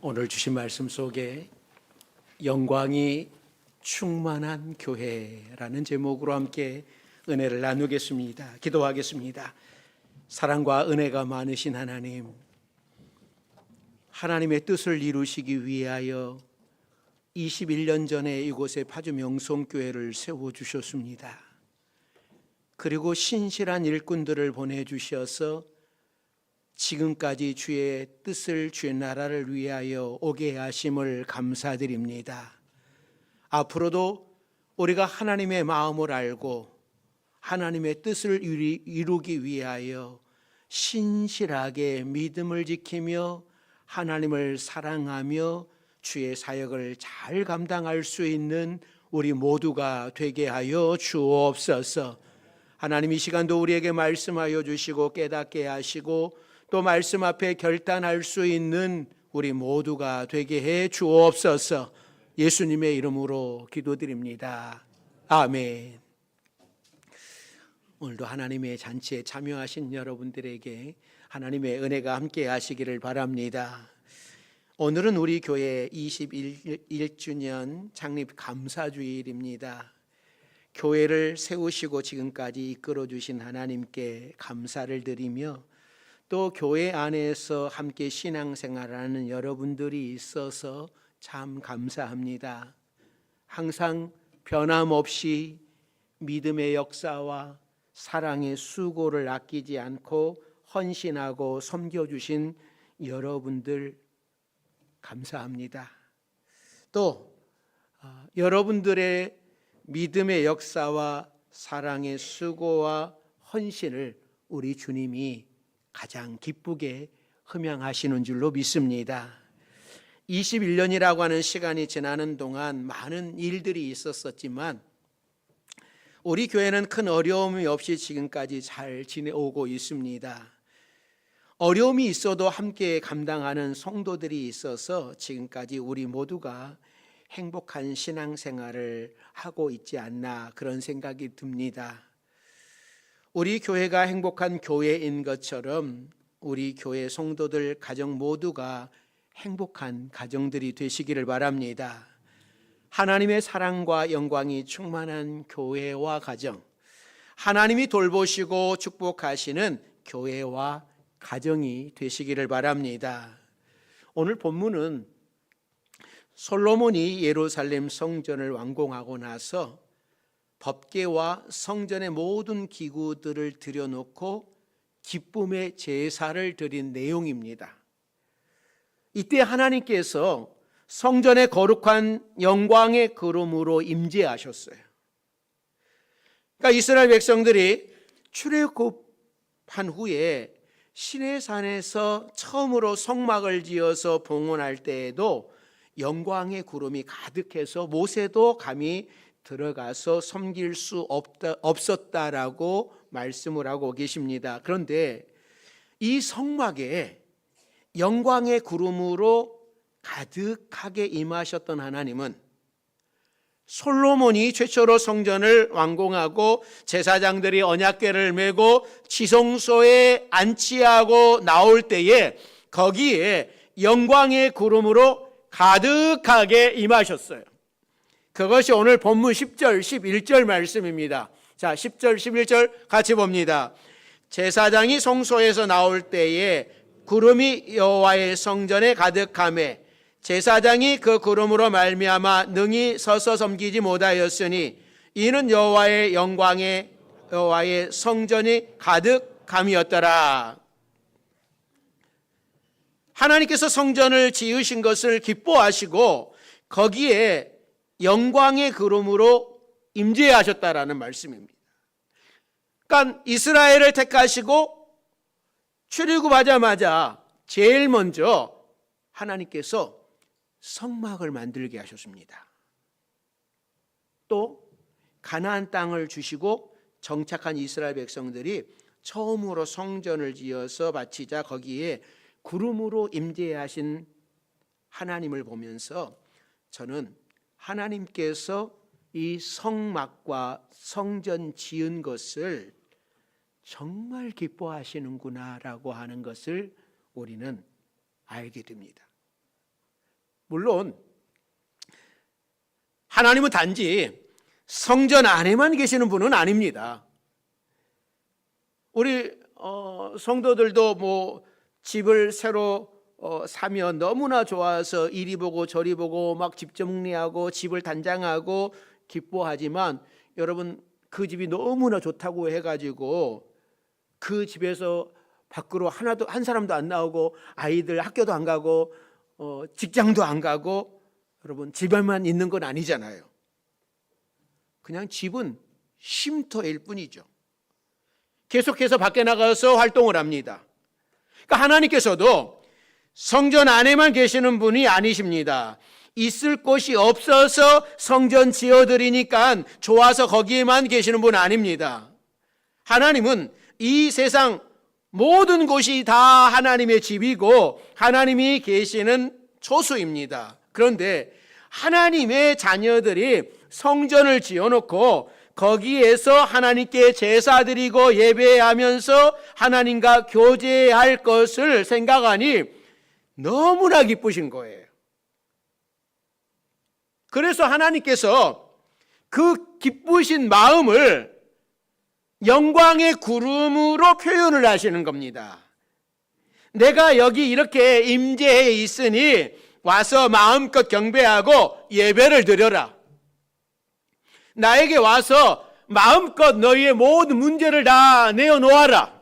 오늘 주신 말씀 속에 영광이 충만한 교회라는 제목으로 함께 은혜를 나누겠습니다. 기도하겠습니다. 사랑과 은혜가 많으신 하나님, 하나님의 뜻을 이루시기 위하여 21년 전에 이곳에 파주 명성교회를 세워주셨습니다. 그리고 신실한 일꾼들을 보내주셔서 지금까지 주의 뜻을, 주의 나라를 위하여 오게 하심을 감사드립니다. 앞으로도 우리가 하나님의 마음을 알고 하나님의 뜻을 이루기 위하여 신실하게 믿음을 지키며 하나님을 사랑하며 주의 사역을 잘 감당할 수 있는 우리 모두가 되게 하여 주옵소서. 하나님, 이 시간도 우리에게 말씀하여 주시고 깨닫게 하시고 또 말씀 앞에 결단할 수 있는 우리 모두가 되게 해 주옵소서. 예수님의 이름으로 기도드립니다. 아멘. 오늘도 하나님의 잔치에 참여하신 여러분들에게 하나님의 은혜가 함께 하시기를 바랍니다. 오늘은 우리 교회 21주년 창립 감사주일입니다. 교회를 세우시고 지금까지 이끌어 주신 하나님께 감사를 드리며 또 교회 안에서 함께 신앙생활하는 여러분들이 있어서 참 감사합니다. 항상 변함없이 믿음의 역사와 사랑의 수고를 아끼지 않고 헌신하고 섬겨주신 여러분들 감사합니다. 또 여러분들의 믿음의 역사와 사랑의 수고와 헌신을 우리 주님이 가장 기쁘게 흠양하시는 줄로 믿습니다. 21년이라고 하는 시간이 지나는 동안 많은 일들이 있었지만 우리 교회는 큰 어려움이 없이 지금까지 잘 지내오고 있습니다. 어려움이 있어도 함께 감당하는 성도들이 있어서 지금까지 우리 모두가 행복한 신앙생활을 하고 있지 않나 그런 생각이 듭니다. 우리 교회가 행복한 교회인 것처럼 우리 교회 성도들 가정 모두가 행복한 가정들이 되시기를 바랍니다. 하나님의 사랑과 영광이 충만한 교회와 가정, 하나님이 돌보시고 축복하시는 교회와 가정이 되시기를 바랍니다. 오늘 본문은 솔로몬이 예루살렘 성전을 완공하고 나서 법궤와 성전의 모든 기구들을 들여놓고 기쁨의 제사를 드린 내용입니다. 이때 하나님께서 성전의 거룩한 영광의 구름으로 임재하셨어요. 그러니까 이스라엘 백성들이 출애굽한 후에 시내산에서 처음으로 성막을 지어서 봉헌할 때에도 영광의 구름이 가득해서 모세도 감히 들어가서 섬길 수 없었다라고 말씀을 하고 계십니다. 그런데 이 성막에 영광의 구름으로 가득하게 임하셨던 하나님은 솔로몬이 최초로 성전을 완공하고 제사장들이 언약궤를 메고 지성소에 안치하고 나올 때에 거기에 영광의 구름으로 가득하게 임하셨어요. 그것이 오늘 본문 10절, 11절 말씀입니다. 자, 10절, 11절 같이 봅니다. 제사장이 성소에서 나올 때에 구름이 여호와의 성전에 가득하매 제사장이 그 구름으로 말미암아 능히 서서 섬기지 못하였으니 이는 여호와의 영광에 여호와의 성전이 가득함이었더라. 하나님께서 성전을 지으신 것을 기뻐하시고 거기에 영광의 구름으로 임재하셨다라는 말씀입니다. 그러니까 이스라엘을 택하시고 출애굽하자마자 제일 먼저 하나님께서 성막을 만들게 하셨습니다. 또 가나안 땅을 주시고 정착한 이스라엘 백성들이 처음으로 성전을 지어서 바치자 거기에 구름으로 임재하신 하나님을 보면서 저는 하나님께서 이 성막과 성전 지은 것을 정말 기뻐하시는구나라고 하는 것을 우리는 알게 됩니다. 물론 하나님은 단지 성전 안에만 계시는 분은 아닙니다. 우리 성도들도 뭐 집을 새로 사면 너무나 좋아서 이리 보고 저리 보고 막 집 정리하고 집을 단장하고 기뻐하지만, 여러분 그 집이 너무나 좋다고 해가지고 그 집에서 밖으로 한 사람도 안 나오고 아이들 학교도 안 가고 직장도 안 가고 여러분 집에만 있는 건 아니잖아요. 그냥 집은 쉼터일 뿐이죠. 계속해서 밖에 나가서 활동을 합니다. 그러니까 하나님께서도 성전 안에만 계시는 분이 아니십니다. 있을 곳이 없어서 성전 지어드리니까 좋아서 거기에만 계시는 분 아닙니다. 하나님은 이 세상 모든 곳이 다 하나님의 집이고 하나님이 계시는 초소입니다. 그런데 하나님의 자녀들이 성전을 지어놓고 거기에서 하나님께 제사 드리고 예배하면서 하나님과 교제할 것을 생각하니 너무나 기쁘신 거예요. 그래서 하나님께서 그 기쁘신 마음을 영광의 구름으로 표현을 하시는 겁니다. 내가 여기 이렇게 임재해 있으니 와서 마음껏 경배하고 예배를 드려라. 나에게 와서 마음껏 너희의 모든 문제를 다 내어놓아라.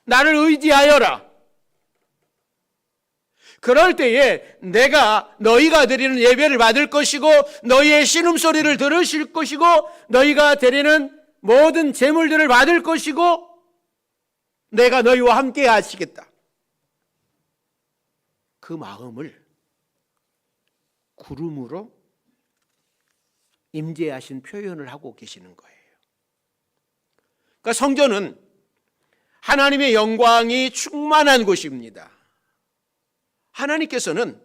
나를 의지하여라. 그럴 때에 내가 너희가 드리는 예배를 받을 것이고 너희의 신음소리를 들으실 것이고 너희가 드리는 모든 제물들을 받을 것이고 내가 너희와 함께 하시겠다. 그 마음을 구름으로 임재하신 표현을 하고 계시는 거예요. 그러니까 성전은 하나님의 영광이 충만한 곳입니다. 하나님께서는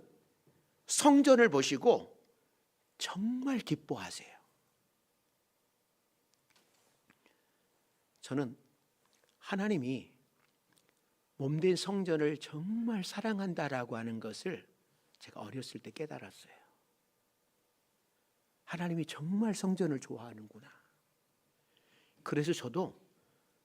성전을 보시고 정말 기뻐하세요. 저는 하나님이 몸된 성전을 정말 사랑한다라고 하는 것을 제가 어렸을 때 깨달았어요. 하나님이 정말 성전을 좋아하는구나. 그래서 저도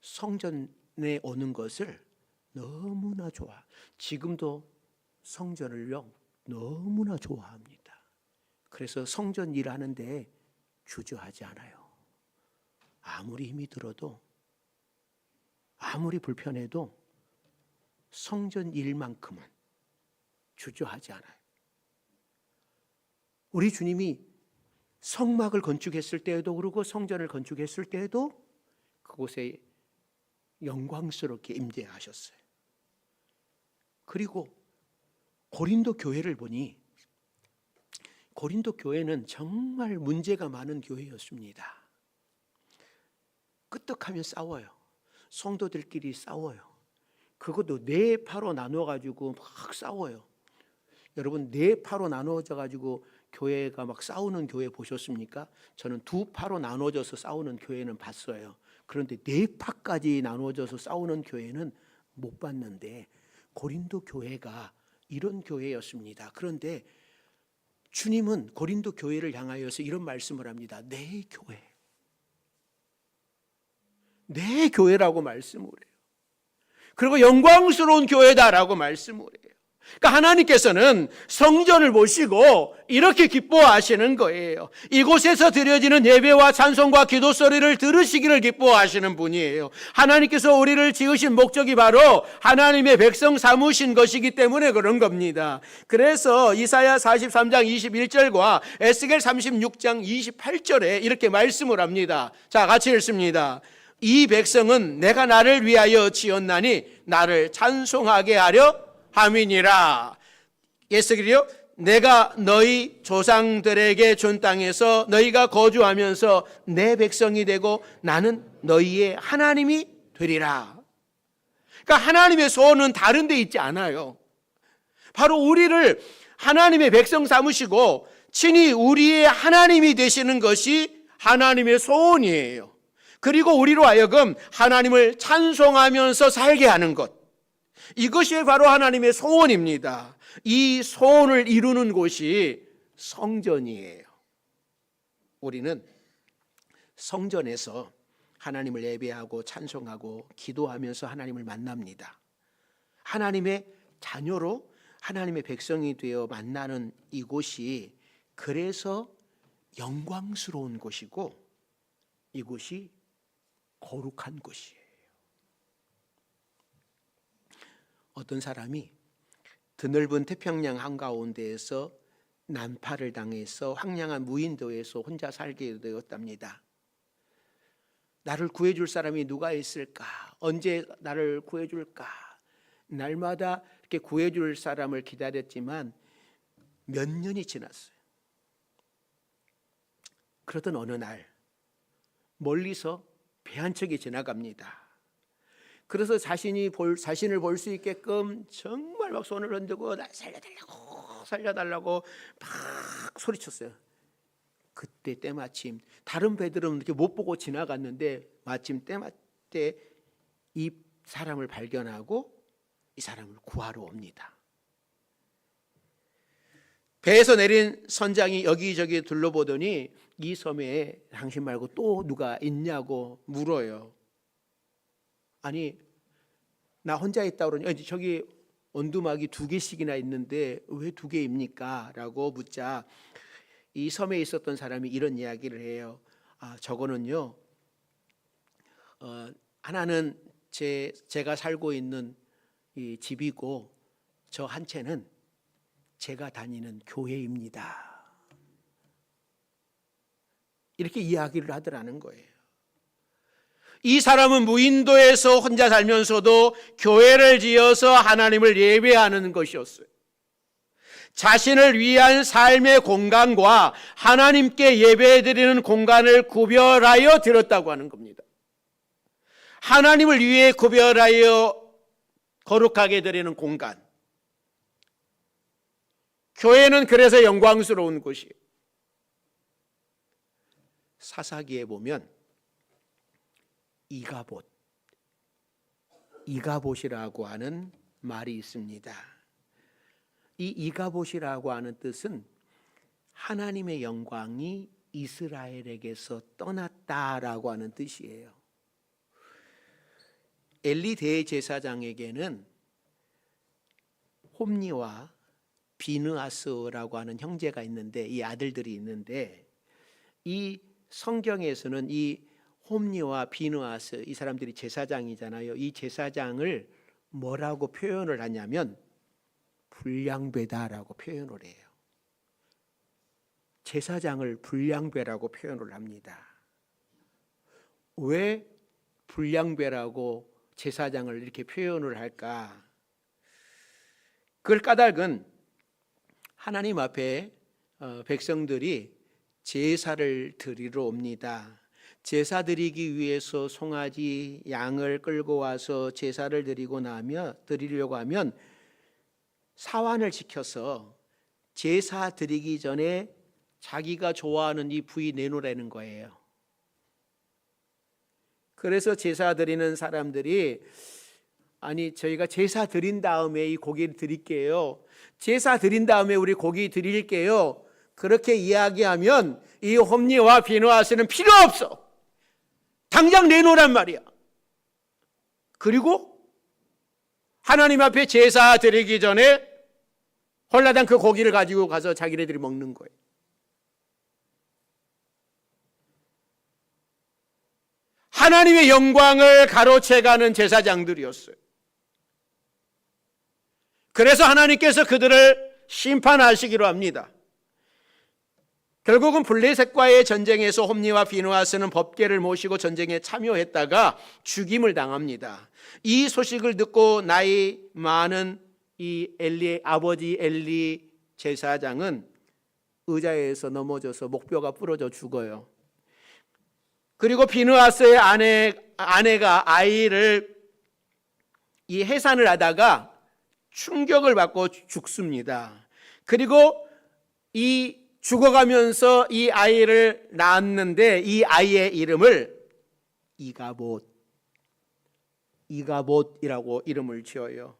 성전에 오는 것을 너무나 좋아. 지금도 성전을요 너무나 좋아합니다. 그래서 성전 일하는데 주저하지 않아요. 아무리 힘이 들어도 아무리 불편해도 성전 일만큼은 주저하지 않아요. 우리 주님이 성막을 건축했을 때에도 그러고 성전을 건축했을 때에도 그곳에 영광스럽게 임재하셨어요. 그리고 고린도 교회를 보니 고린도 교회는 정말 문제가 많은 교회였습니다. 끄떡하면 싸워요. 성도들끼리 싸워요. 그것도 네 파로 나눠가지고 막 싸워요. 여러분 네 파로 나눠져가지고 교회가 막 싸우는 교회 보셨습니까? 저는 두 파로 나눠져서 싸우는 교회는 봤어요. 그런데 네 파까지 나눠져서 싸우는 교회는 못 봤는데 고린도 교회가 이런 교회였습니다. 그런데 주님은 고린도 교회를 향하여서 이런 말씀을 합니다. 내 교회, 내 교회라고 말씀을 해요. 그리고 영광스러운 교회다라고 말씀을 해요. 그러니까 하나님께서는 성전을 보시고 이렇게 기뻐하시는 거예요. 이곳에서 드려지는 예배와 찬송과 기도 소리를 들으시기를 기뻐하시는 분이에요. 하나님께서 우리를 지으신 목적이 바로 하나님의 백성 삼으신 것이기 때문에 그런 겁니다. 그래서 이사야 43장 21절과 에스겔 36장 28절에 이렇게 말씀을 합니다. 자, 같이 읽습니다. 이 백성은 내가 나를 위하여 지었나니 나를 찬송하게 하려 함이니라. 에스겔이요, 내가 너희 조상들에게 준 땅에서 너희가 거주하면서 내 백성이 되고 나는 너희의 하나님이 되리라. 그러니까 하나님의 소원은 다른 데 있지 않아요. 바로 우리를 하나님의 백성 삼으시고 친히 우리의 하나님이 되시는 것이 하나님의 소원이에요. 그리고 우리로 하여금 하나님을 찬송하면서 살게 하는 것, 이것이 바로 하나님의 소원입니다. 이 소원을 이루는 곳이 성전이에요. 우리는 성전에서 하나님을 예배하고 찬송하고 기도하면서 하나님을 만납니다. 하나님의 자녀로 하나님의 백성이 되어 만나는 이곳이 그래서 영광스러운 곳이고 이곳이 거룩한 곳이에요. 어떤 사람이 드넓은 태평양 한가운데에서 난파를 당해서 황량한 무인도에서 혼자 살게 되었답니다. 나를 구해줄 사람이 누가 있을까? 언제 나를 구해줄까? 날마다 이렇게 구해줄 사람을 기다렸지만 몇 년이 지났어요. 그러던 어느 날 멀리서 배 한 척이 지나갑니다. 그래서 자신을 볼 수 있게끔 정말 막 손을 흔들고 나 살려달라고 막 소리쳤어요. 그때 때마침 다른 배들은 이렇게 못 보고 지나갔는데 마침 때마때 이 사람을 발견하고 이 사람을 구하러 옵니다. 배에서 내린 선장이 여기저기 둘러보더니 이 섬에 당신 말고 또 누가 있냐고 물어요. 아니 나 혼자 있다 그러니 저기 원두막이 2개씩이나 있는데 왜 2개입니까? 라고 묻자 이 섬에 있었던 사람이 이런 이야기를 해요. 저거는요 하나는 제가 살고 있는 이 집이고 저 한 채는 제가 다니는 교회입니다. 이렇게 이야기를 하더라는 거예요. 이 사람은 무인도에서 혼자 살면서도 교회를 지어서 하나님을 예배하는 것이었어요. 자신을 위한 삶의 공간과 하나님께 예배드리는 공간을 구별하여 드렸다고 하는 겁니다. 하나님을 위해 구별하여 거룩하게 드리는 공간. 교회는 그래서 영광스러운 곳이에요. 사사기에 보면 이가봇이라고 하는 말이 있습니다. 이 이가봇이라고 하는 뜻은 하나님의 영광이 이스라엘에게서 떠났다라고 하는 뜻이에요. 엘리 대제사장에게는 홈니와 비느하스라고 하는 형제가 있는데 이 아들들이 있는데 이 성경에서는 이 홈니와 비느하스 이 사람들이 제사장이잖아요. 이 제사장을 뭐라고 표현을 하냐면 불량배다라고 표현을 해요. 제사장을 불량배라고 표현을 합니다. 왜 불량배라고 제사장을 이렇게 표현을 할까? 그걸 까닭은 하나님 앞에 백성들이 제사를 드리러 옵니다. 제사 드리기 위해서 송아지, 양을 끌고 와서 제사를 드리려고 하면 사환을 지켜서 제사 드리기 전에 자기가 좋아하는 이 부위 내놓으라는 거예요. 그래서 제사 드리는 사람들이 아니 저희가 제사 드린 다음에 이 고기를 드릴게요. 제사 드린 다음에 우리 고기 드릴게요. 그렇게 이야기하면 이 홈니와 비느하스는 필요 없어. 당장 내놓으란 말이야. 그리고 하나님 앞에 제사 드리기 전에 홀라당 그 고기를 가지고 가서 자기네들이 먹는 거예요. 하나님의 영광을 가로채가는 제사장들이었어요. 그래서 하나님께서 그들을 심판하시기로 합니다. 결국은 블레셋과의 전쟁에서 홈니와 비느하스는 법궤를 모시고 전쟁에 참여했다가 죽임을 당합니다. 이 소식을 듣고 나이 많은 이 엘리의 아버지 엘리 제사장은 의자에서 넘어져서 목뼈가 부러져 죽어요. 그리고 비느하스의 아내가 아이를 이 해산을 하다가 충격을 받고 죽습니다. 그리고 이 죽어가면서 이 아이를 낳았는데 이 아이의 이름을 이가봇이라고 이름을 지어요.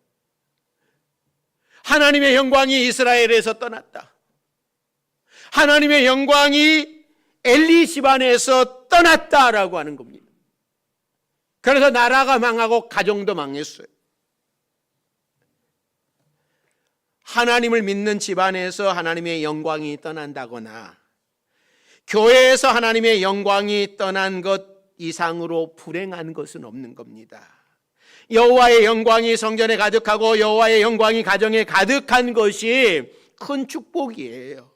하나님의 영광이 이스라엘에서 떠났다. 하나님의 영광이 엘리 집안에서 떠났다라고 하는 겁니다. 그래서 나라가 망하고 가정도 망했어요. 하나님을 믿는 집안에서 하나님의 영광이 떠난다거나 교회에서 하나님의 영광이 떠난 것 이상으로 불행한 것은 없는 겁니다. 여호와의 영광이 성전에 가득하고 여호와의 영광이 가정에 가득한 것이 큰 축복이에요.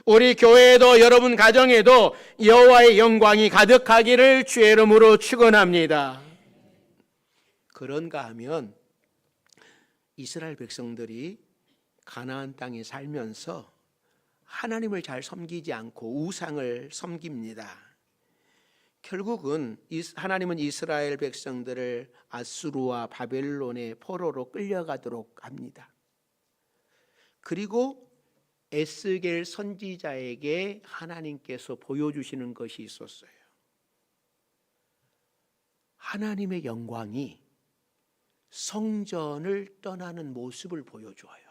우리 교회에도 여러분 가정에도 여호와의 영광이 가득하기를 주의 이름으로 축원합니다. 그런가 하면 이스라엘 백성들이 가나안 땅에 살면서 하나님을 잘 섬기지 않고 우상을 섬깁니다. 결국은 하나님은 이스라엘 백성들을 아수르와 바벨론의 포로로 끌려가도록 합니다. 그리고 에스겔 선지자에게 하나님께서 보여주시는 것이 있었어요. 하나님의 영광이 성전을 떠나는 모습을 보여줘요.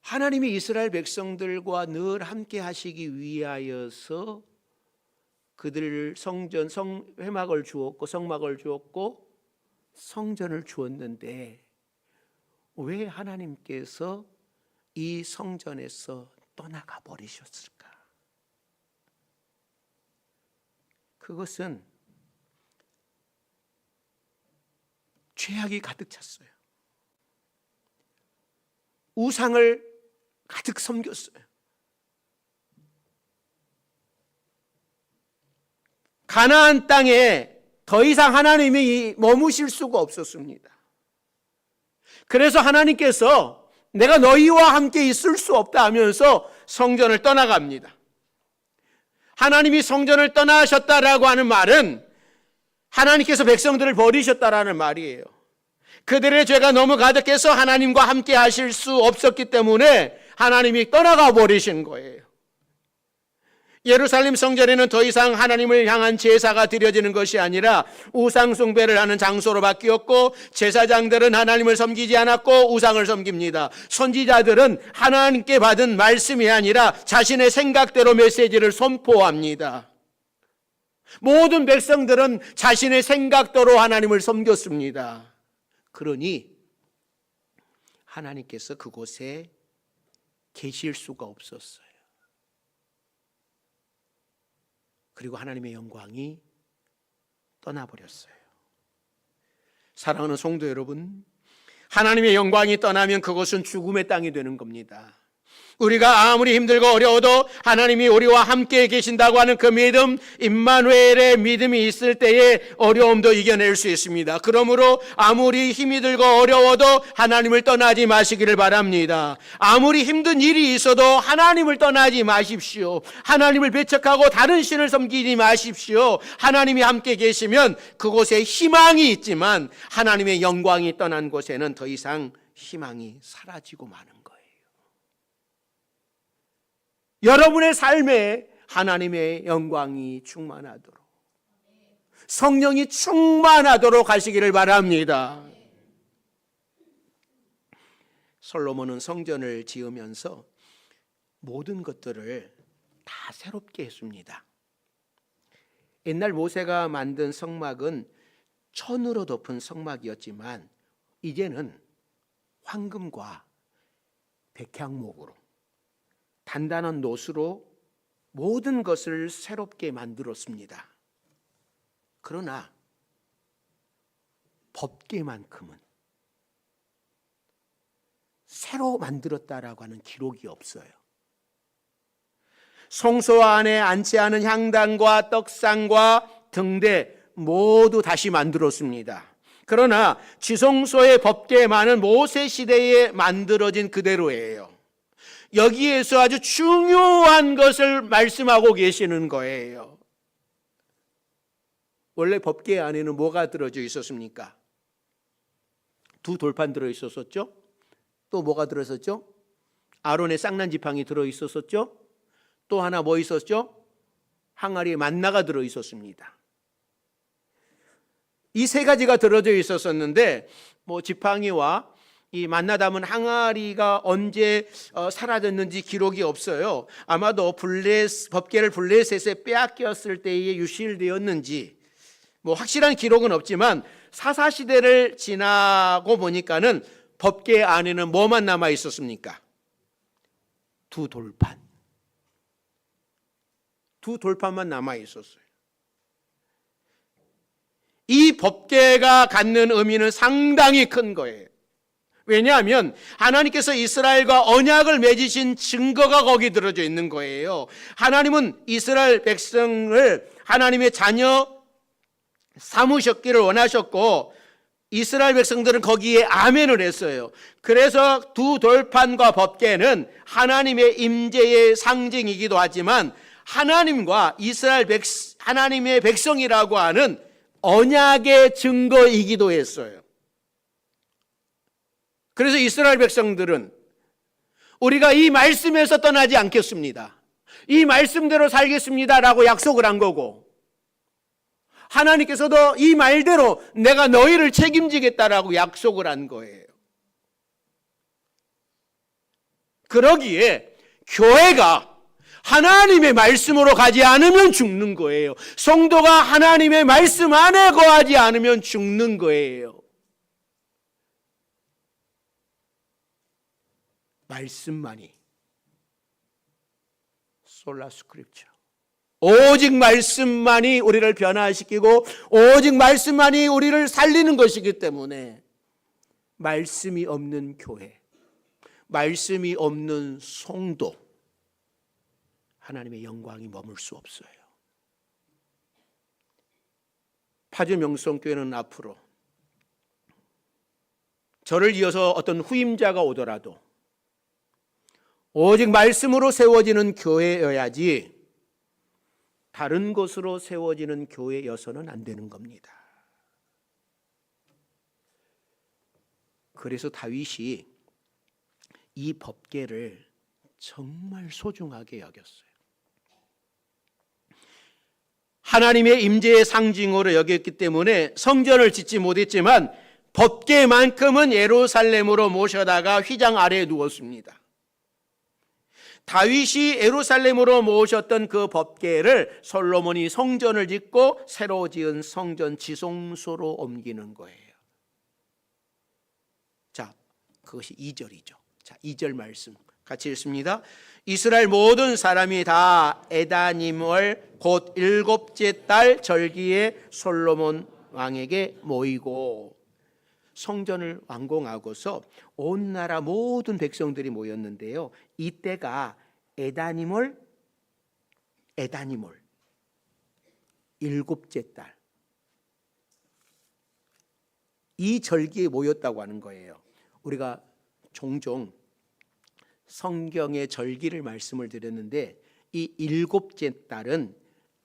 하나님이 이스라엘 백성들과 늘 함께 하시기 위하여서 그들 성전 회막을 주었고 성막을 주었고 성전을 주었는데 왜 하나님께서 이 성전에서 떠나가 버리셨을까? 그것은 죄악이 가득 찼어요. 우상을 가득 섬겼어요. 가나안 땅에 더 이상 하나님이 머무실 수가 없었습니다. 그래서 하나님께서 내가 너희와 함께 있을 수 없다 하면서 성전을 떠나갑니다. 하나님이 성전을 떠나셨다라고 하는 말은 하나님께서 백성들을 버리셨다라는 말이에요. 그들의 죄가 너무 가득해서 하나님과 함께 하실 수 없었기 때문에 하나님이 떠나가 버리신 거예요. 예루살렘 성전에는 더 이상 하나님을 향한 제사가 드려지는 것이 아니라 우상 숭배를 하는 장소로 바뀌었고 제사장들은 하나님을 섬기지 않았고 우상을 섬깁니다. 선지자들은 하나님께 받은 말씀이 아니라 자신의 생각대로 메시지를 선포합니다. 모든 백성들은 자신의 생각대로 하나님을 섬겼습니다. 그러니 하나님께서 그곳에 계실 수가 없었어요. 그리고 하나님의 영광이 떠나버렸어요. 사랑하는 성도 여러분, 하나님의 영광이 떠나면 그것은 죽음의 땅이 되는 겁니다. 우리가 아무리 힘들고 어려워도 하나님이 우리와 함께 계신다고 하는 그 믿음, 임마누엘의 믿음이 있을 때에 어려움도 이겨낼 수 있습니다. 그러므로 아무리 힘이 들고 어려워도 하나님을 떠나지 마시기를 바랍니다. 아무리 힘든 일이 있어도 하나님을 떠나지 마십시오. 하나님을 배척하고 다른 신을 섬기지 마십시오. 하나님이 함께 계시면 그곳에 희망이 있지만 하나님의 영광이 떠난 곳에는 더 이상 희망이 사라지고 마는 거예요. 여러분의 삶에 하나님의 영광이 충만하도록, 성령이 충만하도록 하시기를 바랍니다. 솔로몬은 성전을 지으면서 모든 것들을 다 새롭게 했습니다. 옛날 모세가 만든 성막은 천으로 덮은 성막이었지만 이제는 황금과 백향목으로 단단한 노수로 모든 것을 새롭게 만들었습니다. 그러나 법궤만큼은 새로 만들었다라고 하는 기록이 없어요. 성소 안에 앉지 않은 향단과 떡상과 등대 모두 다시 만들었습니다. 그러나 지성소의 법궤만은 모세 시대에 만들어진 그대로예요. 여기에서 아주 중요한 것을 말씀하고 계시는 거예요. 원래 법궤 안에는 뭐가 들어져 있었습니까? 두 돌판 들어 있었었죠? 또 뭐가 들어 있었죠? 아론의 쌍난 지팡이 들어 있었었죠? 또 하나 뭐 있었죠? 항아리에 만나가 들어 있었습니다. 이 세 가지가 들어져 있었었는데 지팡이와 이 만나 담은 항아리가 언제 사라졌는지 기록이 없어요. 아마도 법궤를 블레셋에 빼앗겼을 때에 유실되었는지 확실한 기록은 없지만 사사시대를 지나고 보니까는 법궤 안에는 뭐만 남아 있었습니까? 두 돌판만 남아 있었어요. 이 법궤가 갖는 의미는 상당히 큰 거예요. 왜냐하면 하나님께서 이스라엘과 언약을 맺으신 증거가 거기 들어져 있는 거예요. 하나님은 이스라엘 백성을 하나님의 자녀 삼으셨기를 원하셨고 이스라엘 백성들은 거기에 아멘을 했어요. 그래서 두 돌판과 법궤는 하나님의 임재의 상징이기도 하지만 하나님과 하나님의 백성이라고 하는 언약의 증거이기도 했어요. 그래서 이스라엘 백성들은 우리가 이 말씀에서 떠나지 않겠습니다, 이 말씀대로 살겠습니다라고 약속을 한 거고, 하나님께서도 이 말대로 내가 너희를 책임지겠다라고 약속을 한 거예요. 그러기에 교회가 하나님의 말씀으로 가지 않으면 죽는 거예요. 성도가 하나님의 말씀 안에 거하지 않으면 죽는 거예요. 말씀만이, 솔라 스크립처, 오직 말씀만이 우리를 변화시키고 오직 말씀만이 우리를 살리는 것이기 때문에 말씀이 없는 교회, 말씀이 없는 성도, 하나님의 영광이 머물 수 없어요. 파주 명성교회는 앞으로 저를 이어서 어떤 후임자가 오더라도 오직 말씀으로 세워지는 교회여야지 다른 것으로 세워지는 교회여서는 안 되는 겁니다. 그래서 다윗이 이 법궤를 정말 소중하게 여겼어요. 하나님의 임재의 상징으로 여겼기 때문에 성전을 짓지 못했지만 법궤만큼은 예루살렘으로 모셔다가 휘장 아래에 두었습니다. 다윗이 예루살렘으로 모셨던 그 법궤를 솔로몬이 성전을 짓고 새로 지은 성전 지성소로 옮기는 거예요. 자, 그것이 2절이죠. 자, 2절 말씀 같이 읽습니다. 이스라엘 모든 사람이 다 에다님월 곧 7째 달 절기에 솔로몬 왕에게 모이고, 성전을 완공하고서 온 나라 모든 백성들이 모였는데요, 이때가 에다님월 7째 달, 이 절기에 모였다고 하는 거예요. 우리가 종종 성경의 절기를 말씀을 드렸는데 이 7째 달은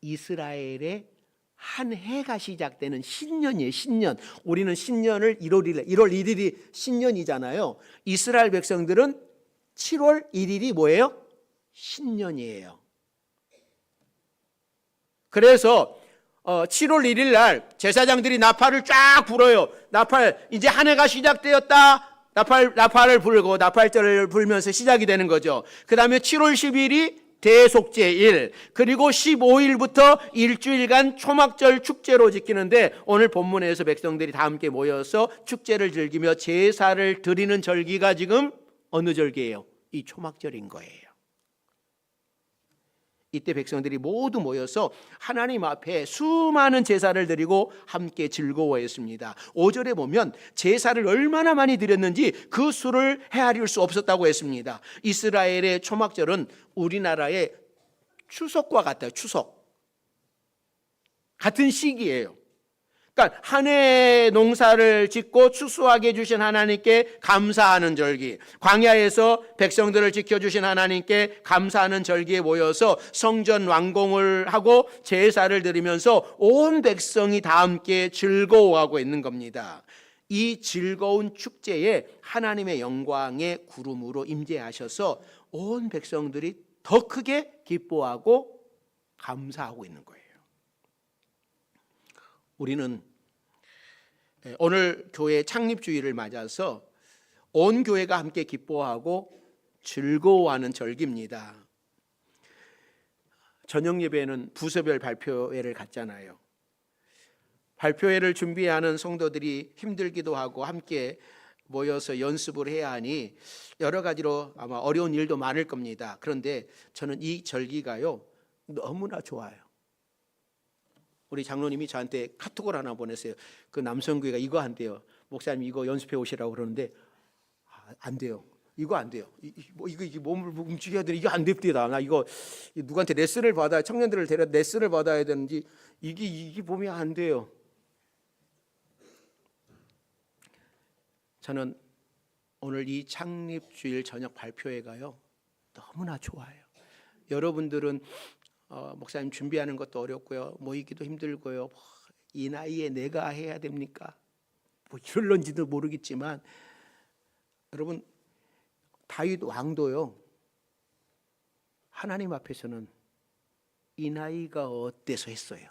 이스라엘의 한 해가 시작되는 신년이에요. 신년. 우리는 신년을 1월 1일이 신년이잖아요. 이스라엘 백성들은 7월 1일이 뭐예요? 신년이에요. 그래서 7월 1일 날 제사장들이 나팔을 쫙 불어요. 나팔, 이제 한 해가 시작되었다. 나팔을 불고 나팔절을 불면서 시작이 되는 거죠. 그 다음에 7월 10일이 대속죄일, 그리고 15일부터 일주일간 초막절 축제로 지키는데, 오늘 본문에서 백성들이 다 함께 모여서 축제를 즐기며 제사를 드리는 절기가 지금 어느 절기예요? 이 초막절인 거예요. 이때 백성들이 모두 모여서 하나님 앞에 수많은 제사를 드리고 함께 즐거워했습니다. 5절에 보면 제사를 얼마나 많이 드렸는지 그 수를 헤아릴 수 없었다고 했습니다. 이스라엘의 초막절은 우리나라의 추석과 같아요. 추석 같은 시기예요. 그러니까 한 해 농사를 짓고 추수하게 해주신 하나님께 감사하는 절기, 광야에서 백성들을 지켜주신 하나님께 감사하는 절기에 모여서 성전 완공을 하고 제사를 드리면서 온 백성이 다 함께 즐거워하고 있는 겁니다. 이 즐거운 축제에 하나님의 영광의 구름으로 임재하셔서 온 백성들이 더 크게 기뻐하고 감사하고 있는 거예요. 우리는 오늘 교회 창립주일을 맞아서 온 교회가 함께 기뻐하고 즐거워하는 절기입니다. 저녁 예배는 부서별 발표회를 갖잖아요. 발표회를 준비하는 성도들이 힘들기도 하고 함께 모여서 연습을 해야 하니 여러 가지로 아마 어려운 일도 많을 겁니다. 그런데 저는 이 절기가요 너무나 좋아요. 우리 장로님이 저한테 카톡을 하나 보냈어요. 그 남성교회가 이거 한대요. 목사님 이거 연습해 오시라고 그러는데 안 돼요. 이거 안 돼요. 이거 몸을 움직여야 되는 이거 안 됩니다. 나 이거 누구한테 레슨을 받아야 청년들을 데려 레슨을 받아야 되는지 이게 보면 안 돼요. 저는 오늘 이 창립주일 저녁 발표회가요 너무나 좋아요. 여러분들은 목사님 준비하는 것도 어렵고요, 모이기도 힘들고요. 이 나이에 내가 해야 됩니까? 뭐 이럴런지도 모르겠지만 여러분 다윗 왕도요 하나님 앞에서는 이 나이가 어때서 했어요.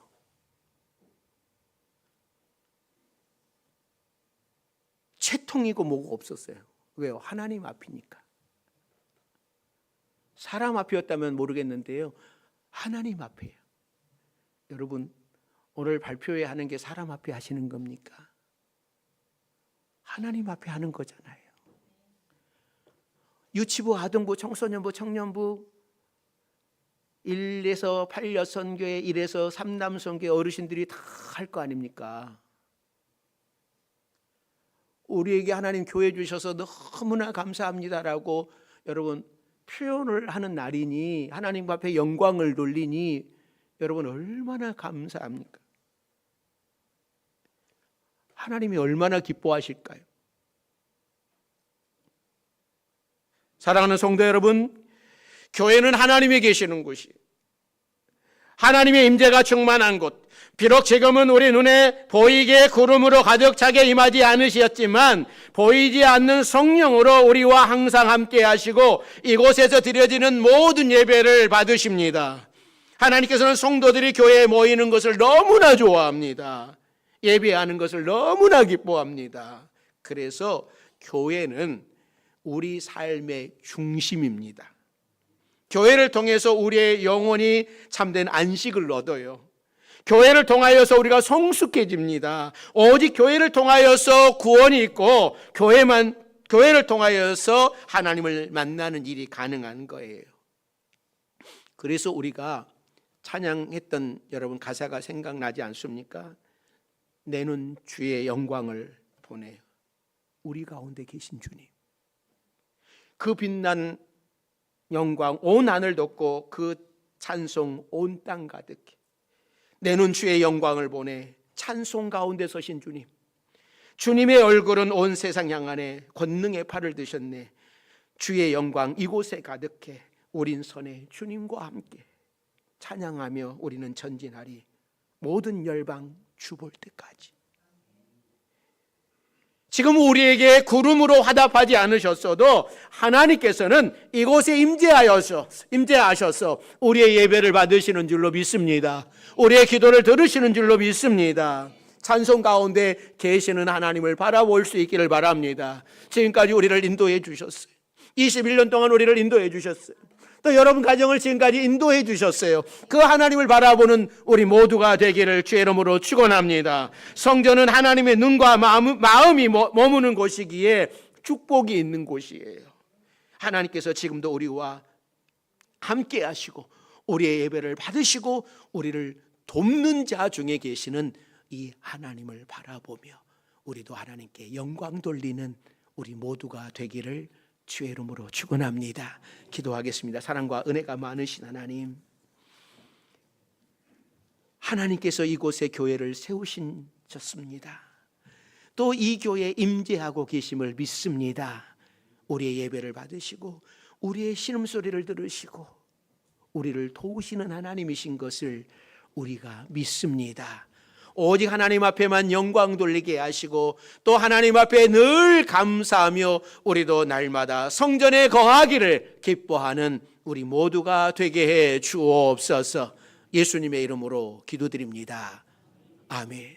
채통이고 뭐고 없었어요. 왜요? 하나님 앞이니까. 사람 앞이었다면 모르겠는데요 하나님 앞이에요. 여러분 오늘 발표회 하는 게 사람 앞에 하시는 겁니까? 하나님 앞에 하는 거잖아요. 유치부, 아동부, 청소년부, 청년부 1에서 8여 선교회, 1에서 3남 선교회 어르신들이 다 할 거 아닙니까? 우리에게 하나님 교회 주셔서 너무나 감사합니다라고 여러분 표현을 하는 날이니 하나님 앞에 영광을 돌리니 여러분 얼마나 감사합니까? 하나님이 얼마나 기뻐하실까요? 사랑하는 성도 여러분, 교회는 하나님이 계시는 곳이 하나님의 임재가 충만한 곳. 비록 지금은 우리 눈에 보이게 구름으로 가득 차게 임하지 않으셨지만 보이지 않는 성령으로 우리와 항상 함께 하시고 이곳에서 드려지는 모든 예배를 받으십니다. 하나님께서는 성도들이 교회에 모이는 것을 너무나 좋아합니다. 예배하는 것을 너무나 기뻐합니다. 그래서 교회는 우리 삶의 중심입니다. 교회를 통해서 우리의 영혼이 참된 안식을 얻어요. 교회를 통하여서 우리가 성숙해집니다. 오직 교회를 통하여서 구원이 있고 교회를 통하여서 하나님을 만나는 일이 가능한 거예요. 그래서 우리가 찬양했던 여러분 가사가 생각나지 않습니까? 내는 주의 영광을 보내요. 우리 가운데 계신 주님. 그 빛난 영광 온 하늘 덮고 그 찬송 온 땅 가득해. 내는 주의 영광을 보내. 찬송 가운데 서신 주님. 주님의 얼굴은 온 세상 향하네. 권능의 팔을 드셨네. 주의 영광 이곳에 가득해. 우린 선에 주님과 함께 찬양하며 우리는 전진하리. 모든 열방 주 볼 때까지. 지금 우리에게 구름으로 화답하지 않으셨어도 하나님께서는 이곳에 임재하셔서 우리의 예배를 받으시는 줄로 믿습니다. 우리의 기도를 들으시는 줄로 믿습니다. 찬송 가운데 계시는 하나님을 바라볼 수 있기를 바랍니다. 지금까지 우리를 인도해 주셨어요. 21년 동안 우리를 인도해 주셨어요. 또 여러분 가정을 지금까지 인도해 주셨어요. 그 하나님을 바라보는 우리 모두가 되기를 주의 이름으로 축원합니다. 성전은 하나님의 눈과 마음이 머무는 곳이기에 축복이 있는 곳이에요. 하나님께서 지금도 우리와 함께 하시고 우리의 예배를 받으시고 우리를 돕는 자 중에 계시는 이 하나님을 바라보며 우리도 하나님께 영광 돌리는 우리 모두가 되기를 주의 이름으로 축원합니다. 기도하겠습니다. 사랑과 은혜가 많으신 하나님께서 이곳에 교회를 세우셨습니다. 또 이 교회에 임재하고 계심을 믿습니다. 우리의 예배를 받으시고 우리의 신음소리를 들으시고 우리를 도우시는 하나님이신 것을 우리가 믿습니다. 오직 하나님 앞에만 영광 돌리게 하시고 또 하나님 앞에 늘 감사하며 우리도 날마다 성전에 거하기를 기뻐하는 우리 모두가 되게 해 주옵소서. 예수님의 이름으로 기도드립니다. 아멘.